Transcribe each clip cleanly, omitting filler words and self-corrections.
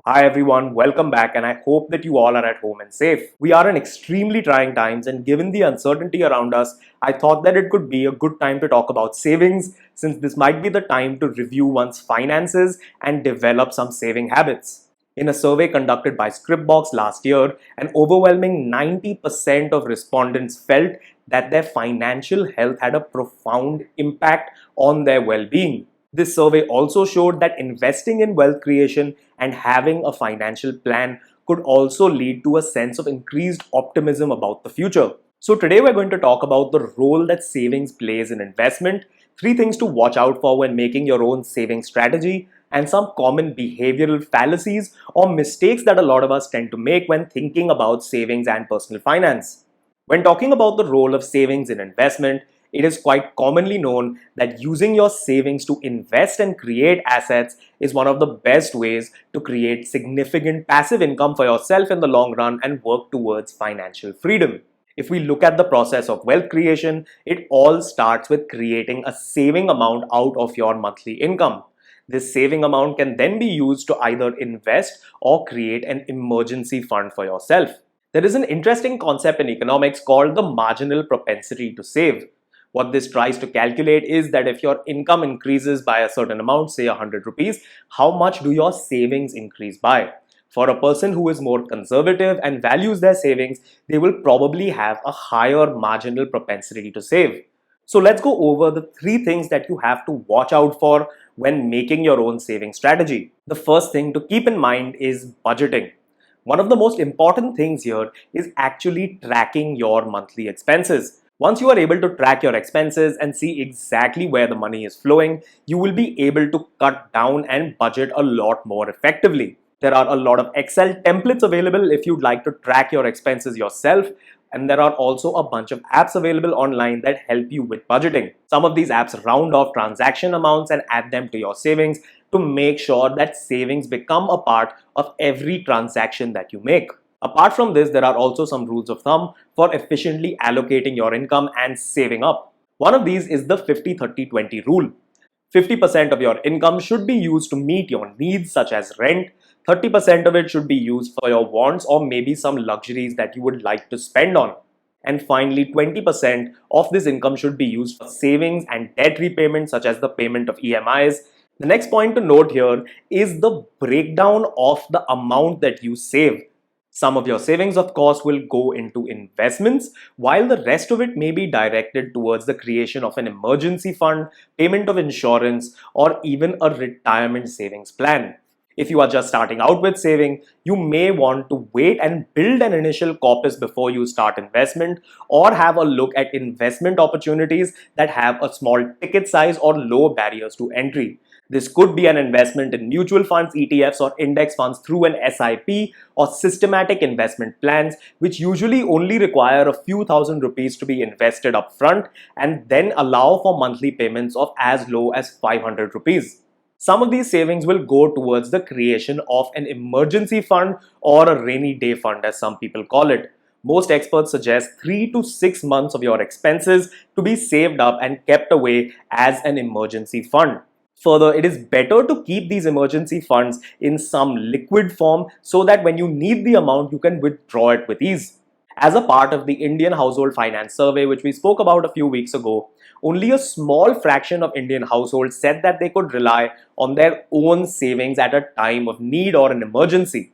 Hi everyone, welcome back, and I hope that you all are at home and safe. We are in extremely trying times, and given the uncertainty around us, I thought that it could be a good time to talk about savings, since this might be the time to review one's finances and develop some saving habits. In a survey conducted by Scriptbox last year, an overwhelming 90% of respondents felt that their financial health had a profound impact on their well being. This survey also showed that investing in wealth creation and having a financial plan could also lead to a sense of increased optimism about the future. So, today we're going to talk about the role that savings plays in investment, three things to watch out for when making your own saving strategy, and some common behavioral fallacies or mistakes that a lot of us tend to make when thinking about savings and personal finance. When talking about the role of savings in investment, it is quite commonly known that using your savings to invest and create assets is one of the best ways to create significant passive income for yourself in the long run and work towards financial freedom. If we look at the process of wealth creation, it all starts with creating a saving amount out of your monthly income. This saving amount can then be used to either invest or create an emergency fund for yourself. There is an interesting concept in economics called the marginal propensity to save. What this tries to calculate is that if your income increases by a certain amount, say 100 rupees, how much do your savings increase by? For a person who is more conservative and values their savings, they will probably have a higher marginal propensity to save. So let's go over the three things that you have to watch out for when making your own saving strategy. The first thing to keep in mind is budgeting. One of the most important things here is actually tracking your monthly expenses. Once you are able to track your expenses and see exactly where the money is flowing, you will be able to cut down and budget a lot more effectively. There are a lot of Excel templates available if you'd like to track your expenses yourself, and there are also a bunch of apps available online that help you with budgeting. Some of these apps round off transaction amounts and add them to your savings to make sure that savings become a part of every transaction that you make. Apart from this, there are also some rules of thumb for efficiently allocating your income and saving up. One of these is the 50-30-20 rule. 50% of your income should be used to meet your needs such as rent, 30% of it should be used for your wants or maybe some luxuries that you would like to spend on. And finally, 20% of this income should be used for savings and debt repayment such as the payment of EMIs. The next point to note here is the breakdown of the amount that you save. Some of your savings, of course, will go into investments, while the rest of it may be directed towards the creation of an emergency fund, payment of insurance, or even a retirement savings plan. If you are just starting out with saving, you may want to wait and build an initial corpus before you start investment, or have a look at investment opportunities that have a small ticket size or low barriers to entry. This could be an investment in mutual funds, ETFs, or index funds through an SIP or systematic investment plans, which usually only require a few thousand rupees to be invested upfront and then allow for monthly payments of as low as 500 rupees. Some of these savings will go towards the creation of an emergency fund or a rainy day fund, as some people call it. Most experts suggest 3 to 6 months of your expenses to be saved up and kept away as an emergency fund. Further, it is better to keep these emergency funds in some liquid form so that when you need the amount, you can withdraw it with ease. As a part of the Indian Household Finance Survey, which we spoke about a few weeks ago, only a small fraction of Indian households said that they could rely on their own savings at a time of need or an emergency.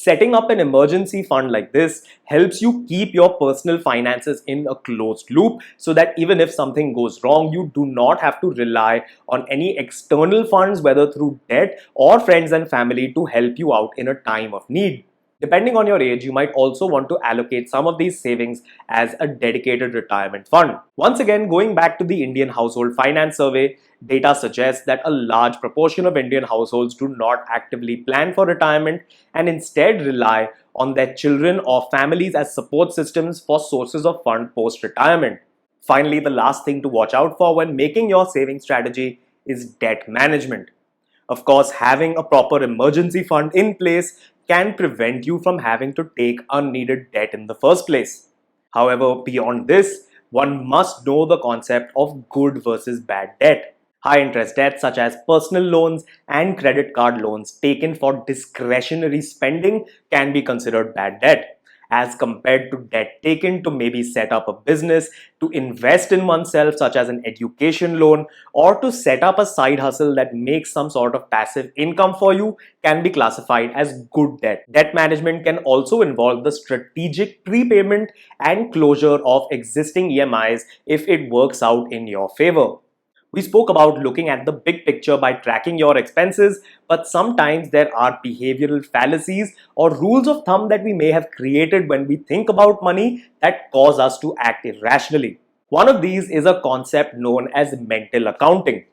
Setting up an emergency fund like this helps you keep your personal finances in a closed loop so that even if something goes wrong, you do not have to rely on any external funds, whether through debt or friends and family, to help you out in a time of need. Depending on your age, you might also want to allocate some of these savings as a dedicated retirement fund. Once again, going back to the Indian Household Finance Survey, data suggests that a large proportion of Indian households do not actively plan for retirement and instead rely on their children or families as support systems for sources of fund post-retirement. Finally, the last thing to watch out for when making your saving strategy is debt management. Of course, having a proper emergency fund in place can prevent you from having to take unneeded debt in the first place. However, beyond this, one must know the concept of good versus bad debt. High interest debts such as personal loans and credit card loans taken for discretionary spending can be considered bad debt, as compared to debt taken to maybe set up a business, to invest in oneself, such as an education loan, or to set up a side hustle that makes some sort of passive income for you, can be classified as good debt. Debt management can also involve the strategic prepayment and closure of existing EMIs if it works out in your favor. We spoke about looking at the big picture by tracking your expenses, but sometimes there are behavioral fallacies or rules of thumb that we may have created when we think about money that cause us to act irrationally. One of these is a concept known as mental accounting.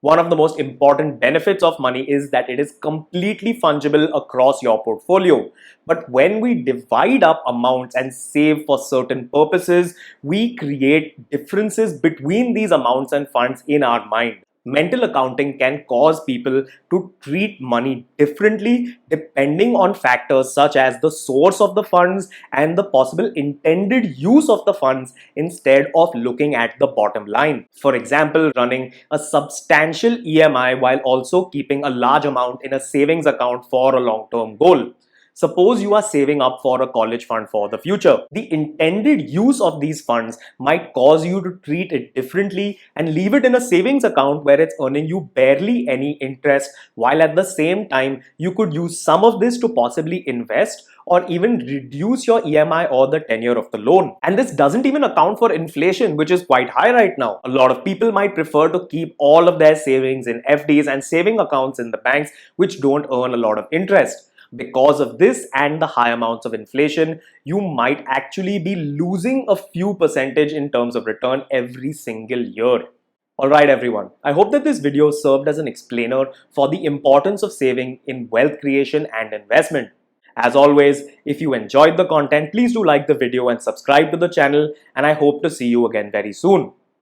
One of the most important benefits of money is that it is completely fungible across your portfolio. But when we divide up amounts and save for certain purposes, we create differences between these amounts and funds in our mind. Mental accounting can cause people to treat money differently depending on factors such as the source of the funds and the possible intended use of the funds instead of looking at the bottom line. For example, running a substantial EMI while also keeping a large amount in a savings account for a long-term goal. Suppose you are saving up for a college fund for the future. The intended use of these funds might cause you to treat it differently and leave it in a savings account where it's earning you barely any interest, while at the same time you could use some of this to possibly invest or even reduce your EMI or the tenure of the loan. And this doesn't even account for inflation, which is quite high right now. A lot of people might prefer to keep all of their savings in FDs and saving accounts in the banks, which don't earn a lot of interest. Because of this and the high amounts of inflation, you might actually be losing a few percentage in terms of return every single year. Alright everyone, I hope that this video served as an explainer for the importance of saving in wealth creation and investment. As always, if you enjoyed the content, please do like the video and subscribe to the channel, and I hope to see you again very soon.